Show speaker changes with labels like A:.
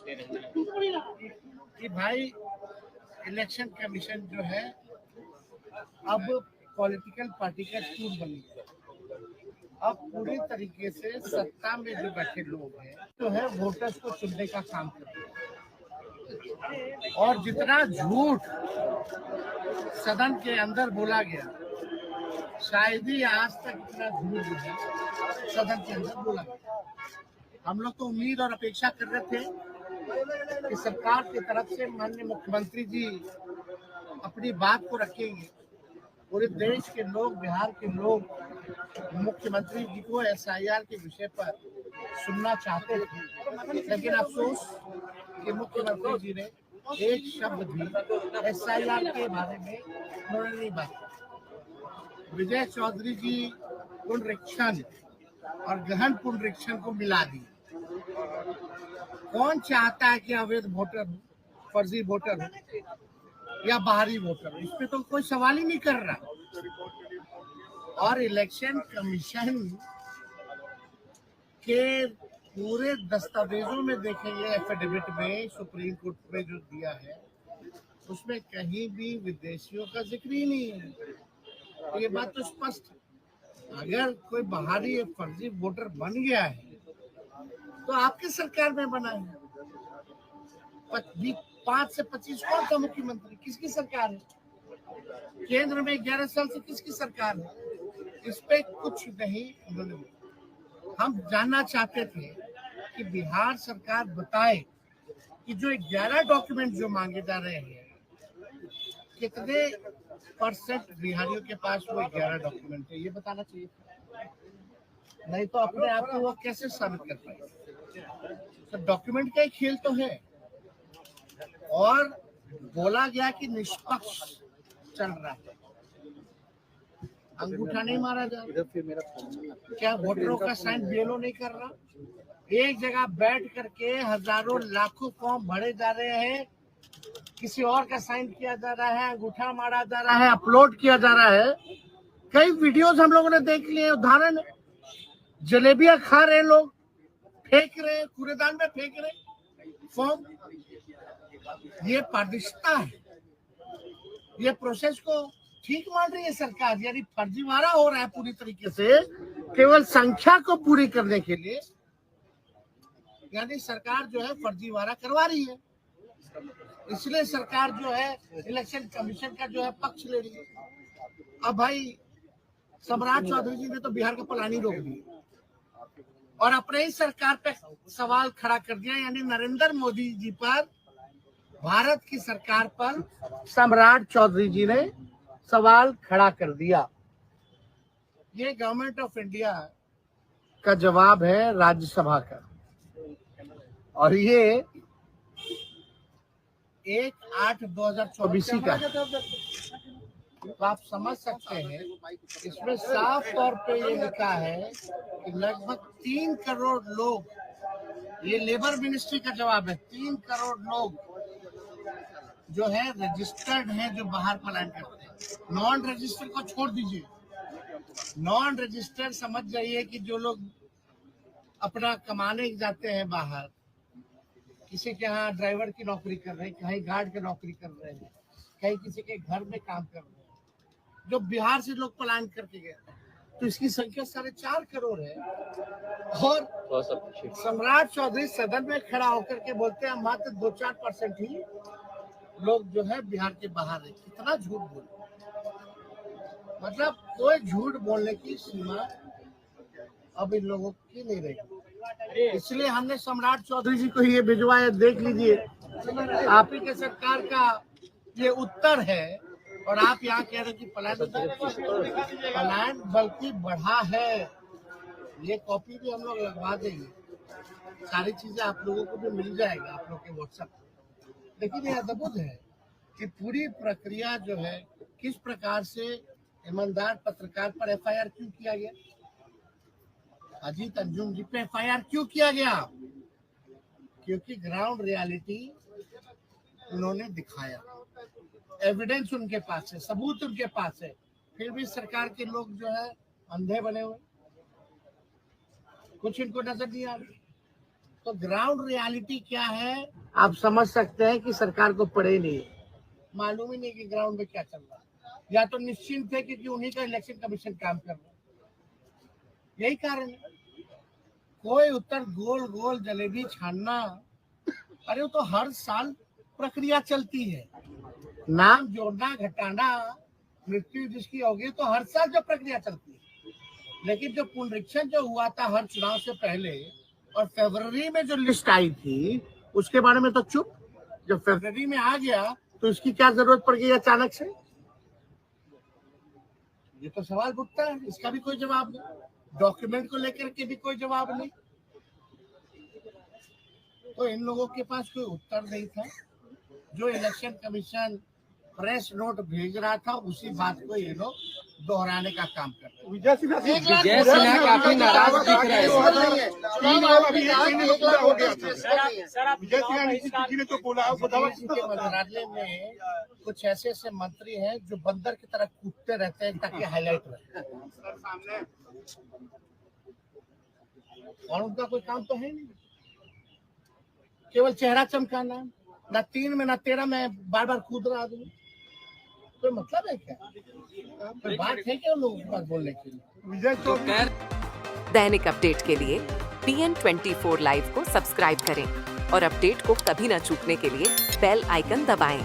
A: कि भाई election commission जो है अब पॉलिटिकल पार्टी का टूल बन गया। अब पूरी तरीके से सत्ता में जो बैठे लोग हैं जो है वोटर्स को चुनने का काम करते हैं, और जितना झूठ सदन के अंदर बोला गया शायद ही आज तक इतना झूठ जो है सदन के अंदर बोला गया। हम लोग तो उम्मीद और अपेक्षा कर रहे थे कि सरकार की तरफ से माननीय मुख्यमंत्री जी अपनी बात को रखेंगे। पूरे देश के लोग, बिहार के लोग मुख्यमंत्री जी को SIR के विषय पर सुनना चाहते थे, लेकिन अफसोस कि मुख्यमंत्री जी ने एक शब्द भी SIR के बारे में उन्होंने नहीं बात की। विजय चौधरी जी पुनरीक्षण और गहन पुनरीक्षण को मिला दी। कौन चाहता है कि अवैध वोटर हो, फर्जी वोटर हो या बाहरी वोटर हो? इस पे तो कोई सवाल ही नहीं कर रहा। और इलेक्शन कमीशन के पूरे दस्तावेजों में देखेंगे, एफिडेविट में सुप्रीम कोर्ट में जो दिया है उसमें कहीं भी विदेशियों का जिक्र ही नहीं है। तो ये बात तो स्पष्ट है, अगर कोई बाहरी फर्जी वोटर बन गया है तो आपके सरकार में बना है। 5 से 25 कौन था मुख्यमंत्री? किसकी सरकार है? केंद्र में 11 साल से किसकी सरकार है? इस पे कुछ नहीं उन्होंने। हम जानना चाहते थे कि बिहार सरकार बताए कि जो 11 डॉक्यूमेंट जो मांगे जा रहे हैं कितने % बिहारियों के पास वो 11 डॉक्यूमेंट है, ये बताना चाहिए। नहीं तो अपने आप को वो कैसे साबित कर पाएंगे? तो डॉक्यूमेंट का ही खेल तो है। और बोला गया कि निष्पक्ष चल रहा है, अंगूठा नहीं मारा जा रहा। क्या वोटरों का साइन BLO नहीं कर रहा? एक जगह बैठ करके हजारों लाखों फॉर्म भरे जा रहे हैं, किसी और का साइन किया जा रहा है, अंगूठा मारा जा रहा है, अपलोड किया जा रहा है। कई वीडियोस हम लोगों ने देख लिए। उदाहरण, जलेबियां खा रहे लोग, फेंक रहे, कूड़ेदान में फेंक रहे फॉर्म। ये पारदर्शिता है। ये प्रोसेस को ठीक मान रही है सरकार, यानी फर्जीवाड़ा हो रहा है पूरी तरीके से केवल संख्या को पूरी करने के लिए। यानी सरकार जो है फर्जीवाड़ा करवा रही है, इसलिए सरकार जो है इलेक्शन कमीशन का जो है पक्ष ले रही है। अब भाई सम्राट चौधरी जी ने तो बिहार का पलानी रोक दिया और अपने ही सरकार पे सवाल खड़ा कर दिया, यानी नरेंद्र मोदी जी पर, भारत की सरकार पर सम्राट चौधरी जी ने सवाल खड़ा कर दिया। ये गवर्नमेंट ऑफ इंडिया का जवाब है राज्यसभा का, और ये 1/8/2024 का। तो आप समझ सकते हैं इसमें साफ तौर पे ये लिखा है कि लगभग 3 करोड़ लोग, ये लेबर मिनिस्ट्री का जवाब है, 3 करोड़ लोग जो है रजिस्टर्ड हैं जो बाहर पलायन करते हैं। नॉन रजिस्टर्ड को छोड़ दीजिए, नॉन रजिस्टर्ड समझ जाइए कि जो लोग अपना कमाने जाते हैं बाहर, किसी के यहाँ ड्राइवर की नौकरी कर रहे हैं, कहीं गार्ड की नौकरी कर रहे हैं, कहीं किसी के घर में काम कर रहे हैं, जो बिहार से लोग पलायन करके गए, तो इसकी संख्या 4.5 करोड़ है। और सम्राट चौधरी सदन में खड़ा होकर के बोलते हैं मात्र 2-4% ही लोग जो है बिहार के बाहर है। कितना झूठ बोले, मतलब कोई झूठ बोलने की सीमा अब इन लोगों की नहीं रही। इसलिए हमने सम्राट चौधरी जी को ये भिजवाया, देख लीजिए, आप ही के सरकार का ये उत्तर है। और आप यहाँ कह रहे हैं कि पलायन बल्कि बढ़ा है। ये कॉपी भी हम लोग लगवा देंगे, सारी चीजें आप लोगों को भी मिल जाएगा आप लोग के WhatsApp। लेकिन ये अद्भुत है कि पूरी प्रक्रिया जो है किस प्रकार से ईमानदार पत्रकार पर FIR क्यों किया गया, अजीत अंजुम जी पे FIR क्यों किया गया? क्योंकि ग्राउंड रियलिटी उन्होंने दिखाया, एविडेंस उनके पास है, सबूत उनके पास है, फिर भी सरकार के लोग जो है अंधे बने हुए, कुछ इनको नजर नहीं आ रही। तो ग्राउंड रियलिटी क्या है आप समझ सकते हैं कि सरकार को पड़े नहीं, मालूम ही नहीं कि ग्राउंड में क्या चल रहा है, या तो निश्चिंत है क्योंकि उन्हीं का इलेक्शन कमीशन काम कर रहा है, यही कारण है। कोई उत्तर गोल गोल जलेबी छानना, अरे वो तो हर साल प्रक्रिया चलती है, नाम जोड़ना घटाना, मृत्यु जिसकी होगी तो हर साल जो प्रक्रिया चलती है। लेकिन जो पुनरीक्षण जो हुआ था हर चुनाव से पहले और फरवरी में जो लिस्ट आई थी उसके बारे में तो चुप, जब फरवरी में आ गया तो इसकी क्या जरूरत पड़ गई अचानक से, ये तो सवाल उठता है, इसका भी कोई जवाब नहीं, डॉक्यूमेंट को लेकर के भी कोई जवाब नहीं। तो इन लोगों के पास कोई उत्तर नहीं था। जो इलेक्शन कमीशन प्रेस नोट भेज रहा था उसी बात को ये लोग दोहराने का काम करते हैं।
B: विजय सिन्हा काफी नाराज दिख रहे हैं।
A: इनके मंत्रालय में कुछ ऐसे ऐसे मंत्री हैं जो बंदर की तरह कूदते रहते हैं ताकि हाईलाइट रहे, और उनका कोई काम तो है नहीं, केवल चेहरा चमकाना, ना 3 में ना 13 में बार बार कूद रहा आदमी, कोई मतलब है क्या, कोई बात है क्या लोगों के पास बोलने के लिए।
C: दैनिक अपडेट के लिए TN24 लाइव को सब्सक्राइब करें और अपडेट को कभी न चूकने के लिए बेल आइकन दबाएं।